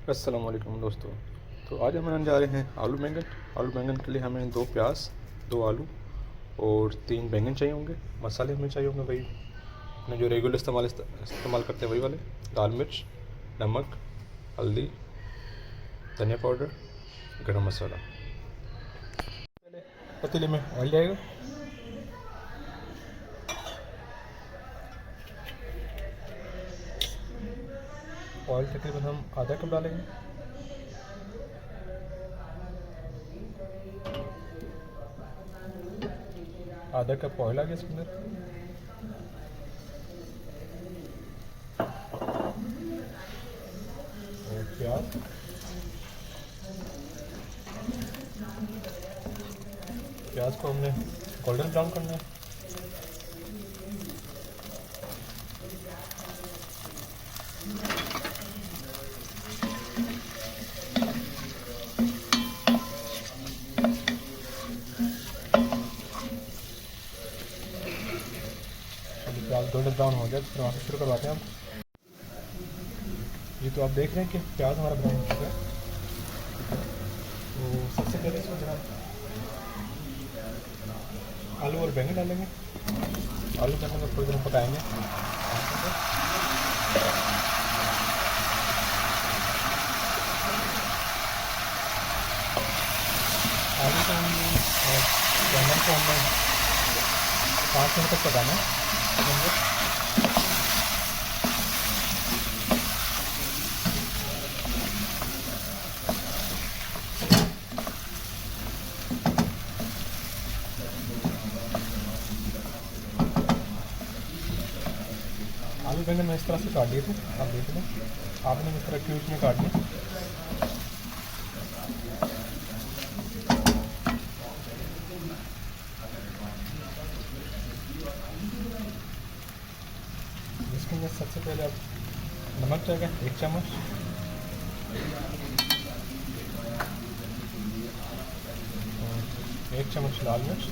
अस्सलाम वालेकुम दोस्तों। तो आज हम बनाने जा रहे हैं आलू बैंगन। आलू बैंगन के लिए हमें 2 प्याज, 2 आलू और 3 बैंगन चाहिए होंगे। मसाले हमें चाहिए होंगे वही अपने जो रेगुलर इस्तेमाल करते हैं वही वाले, लाल मिर्च, नमक, हल्दी, धनिया पाउडर, गरम मसाला। पहले पतीले में ऑयल जाएगा। ऑयल तकरीबन हम आधा कप डालेंगे। आधा कप ऑयल आ गया इसके अंदर। और प्याज, प्याज को हमने गोल्डन ब्राउन करना है। प्याज गोल्डन ब्राउन हो गया तो फिर वहाँ से शुरू करवाते हैं हम। ये तो आप देख रहे हैं कि प्याज हमारा ब्राउन हो चुका है। तो सबसे पहले इसमें जरा आलू और बैंगन डालेंगे। आलू बैंगन को थोड़ी देर पकाएंगे। आलू को हमने और बैंगन को हमने 5 मिनट तक पकाना है। आलू बैंगन मैं इस तरह से काट दिए थे, आप देख लें। आपने इस तरह क्यूब में काट दिया। इसके अंदर सबसे पहले आप नमक जाएगा 1 चम्मच, और 1 चम्मच लाल मिर्च,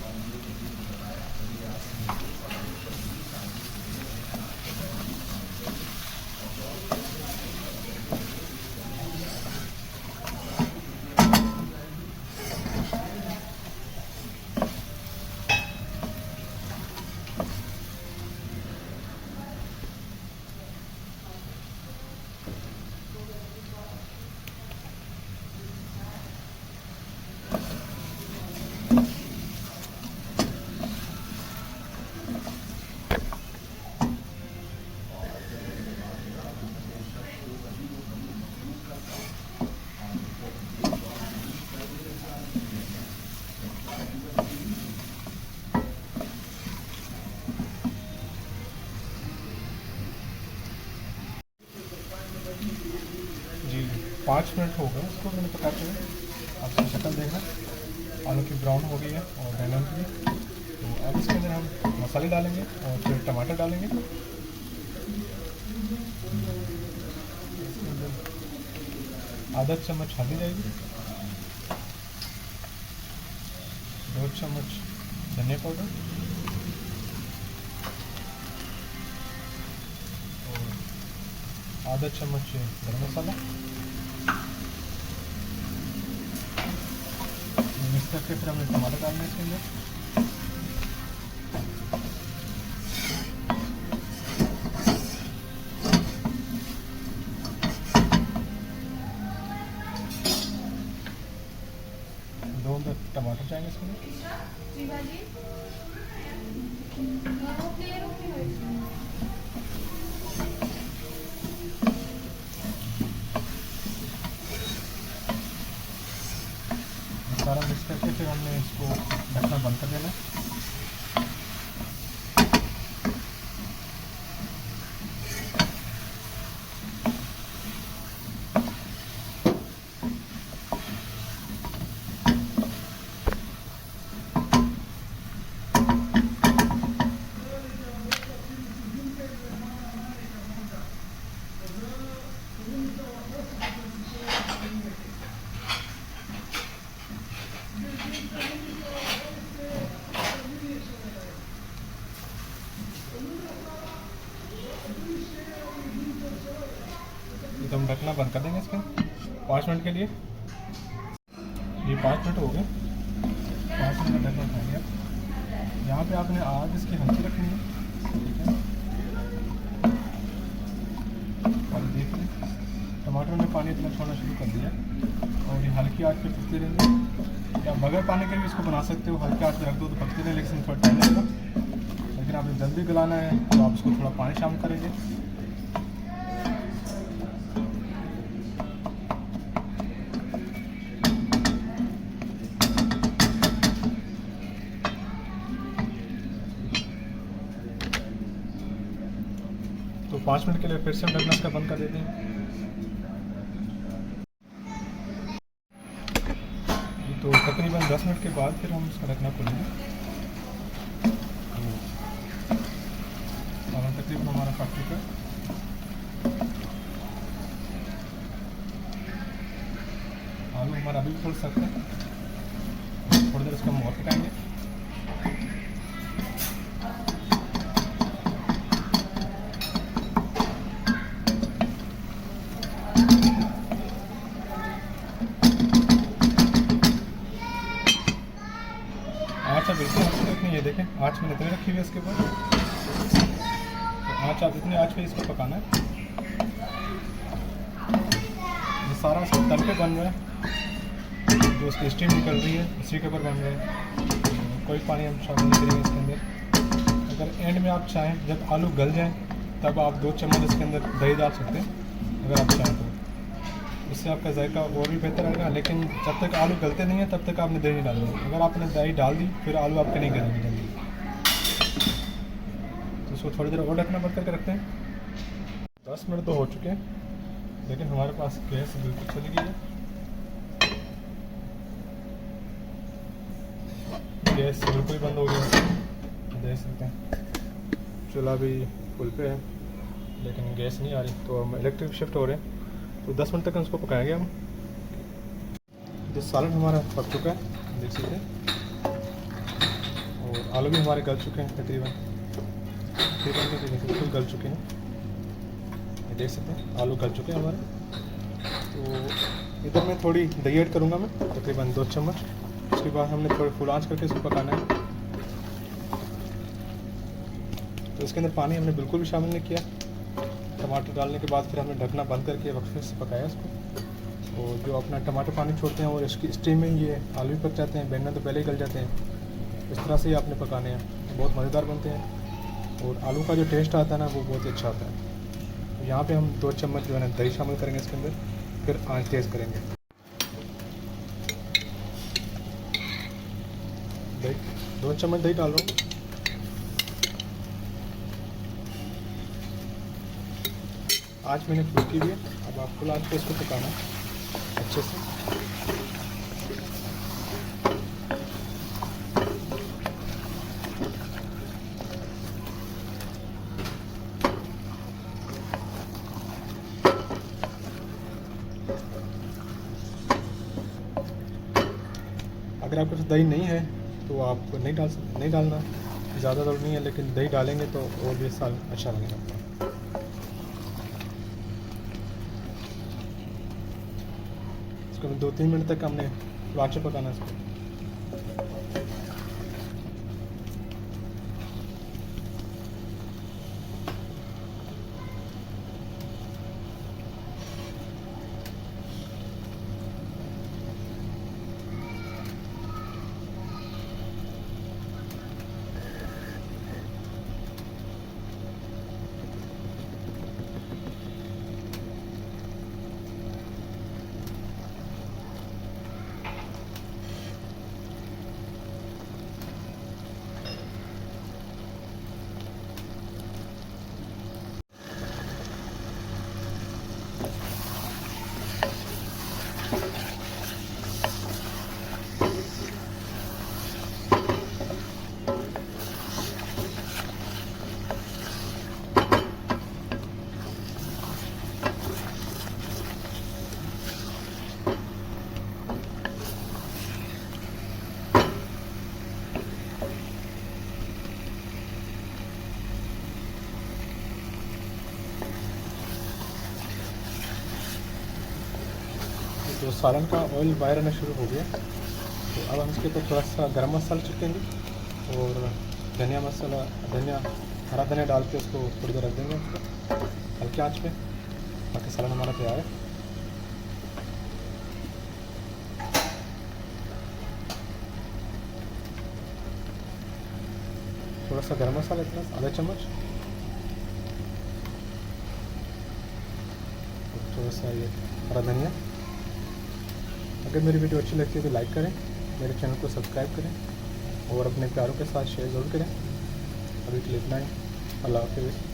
जी 5 मिनट हो गए इसको मैंने पकाते हुए। आप इसकी शक्ल देखना, आलू की ब्राउन हो गई है और बैंगन की। तो अब इसके अंदर हम मसाले डालेंगे और फिर टमाटर डालेंगे। इसके अंदर आधा चम्मच हल्दी जाएगी, 2 चम्मच धनिया पाउडर और आधा चम्मच गरम मसाला। मिक्स करके फिर हमें टमाटर डालने इसके अंदर। दो टमाटर चाहिए इसके अंदर। सारा मिक्स करके फिर हमने इसको ढकना बंद कर देना है। एकदम ढकना बंद कर देंगे इसका। 5 मिनट के लिए। ये 5 मिनट हो गए, 5 मिनट का ढक्कन उठा लिया। यहाँ पे आपने आग इसकी हल्की रखनी है, ठीक है। और देखिए टमाटर में पानी इतना छोड़ना शुरू कर दिया और ये हल्की आग पे पकते रहेंगे। या बगैर पानी के भी इसको बना सकते हो, हल्की आग पे रख दो तो पकते रहे, लेकिन थोड़ा टाइम लगेगा। लेकिन आपने जल्दी गलाना है तो आप इसको थोड़ा पानी शामिल करेंगे। तो 5 मिनट के लिए फिर से हम ढक्कन इसका बंद कर देते हैं। तो तकरीबन 10 मिनट के बाद फिर हम इसका ढक्कना खोलेंगे और तकरीबन हमारा पक चुका है। आलू हमारा अभी भी थोड़ा सख्त है, थोड़ी देर इसका और पकाएंगे। आँच आप बिल्कुल अच्छी रखनी है, देखें आँच मैंने इतनी रखी हुई है इसके ऊपर। तो आँच आप इतनी आँच पे इसको पकाना है। ये सारा इसके तल पे बन रहा है, जो उसकी स्टीम निकल रही है उसी के ऊपर बन रहा है। कोई पानी हम शामिल नहीं करेंगे इसके अंदर। अगर एंड में आप चाहें जब आलू गल जाएँ तब आप 2 चम्मच इसके अंदर दही डाल सकते हैं, अगर आप चाहें तो। इससे आपका जायका और भी बेहतर आएगा। लेकिन जब तक आलू गलते नहीं हैं तब तक आपने दही नहीं डालनी। अगर आपने दही डाल दी फिर आलू आपके नहीं गलेंगे जल्दी। तो इसको थोड़ी देर और ढकना बंद करके रखते हैं। 10 मिनट तो हो चुके हैं, लेकिन हमारे पास गैस बिल्कुल चली गई है। गैस बिल्कुल बंद हो गया, देख सकते हैं। चूल्हा भी फुल पे है लेकिन गैस नहीं आ रही, तो हम इलेक्ट्रिक शिफ्ट हो रहे हैं। तो 10 मिनट तक उसको पकाएंगे हम। जो सालन हमारा पक चुका है, देख सकते हैं। और आलू भी हमारे गल चुके हैं तकरीबन बिल्कुल गल चुके हैं। ये देख सकते हैं आलू गल चुके हैं हमारे। तो इधर मैं थोड़ी दही ऐड करूँगा मैं, तकरीबन 2 चम्मच। उसके बाद हमने थोड़ी फुल आंच करके इसको पकाना है। तो इसके अंदर पानी हमने बिल्कुल भी शामिल नहीं किया। टमाटर डालने के बाद फिर हमने ढकना बंद करके वक्फे से पकाया इसको। और जो अपना टमाटर पानी छोड़ते हैं और इसकी स्टीम में ये आलू भी पक जाते हैं, बैंगन तो पहले ही गल जाते हैं। इस तरह से ही आपने पकाने हैं, बहुत मज़ेदार बनते हैं। और आलू का जो टेस्ट आता है ना वो बहुत ही अच्छा आता है। तो यहाँ पे हम 2 चम्मच जो है ना दही शामिल करेंगे इसके अंदर, फिर आँच तेज़ करेंगे। दही 2 चम्मच दही डाल रहा हूँ। आँच मैंने फुल की हुई है, अब आप फुल आँच पे इसको पकाना अच्छे से। अगर आपके पास दही नहीं है तो आप नहीं डालना, ज़्यादा जरूरी नहीं है, लेकिन दही डालेंगे तो और भी साल अच्छा लगेगा। इसको 2-3 मिनट तक हमने आँच पे पकाना है इसको। तो सालन का ऑयल बाहर आना शुरू हो गया। तो अब हम इसके ऊपर थोड़ा सा गरम मसाला छिड़केंगे और धनिया मसाला, हरा धनिया डाल के उसको थोड़ी देर रख देंगे उसको हल्की आंच पे, ताकि सालन हमारा तैयार है। थोड़ा सा गरम मसाला, इतना आधा चम्मच, थोड़ा सा ये हरा धनिया। अगर मेरी वीडियो अच्छी लगती है तो लाइक करें, मेरे चैनल को सब्सक्राइब करें और अपने प्यारों के साथ शेयर ज़रूर करें। अभी के लिए इतना ही। अल्लाह हाफ़िज़।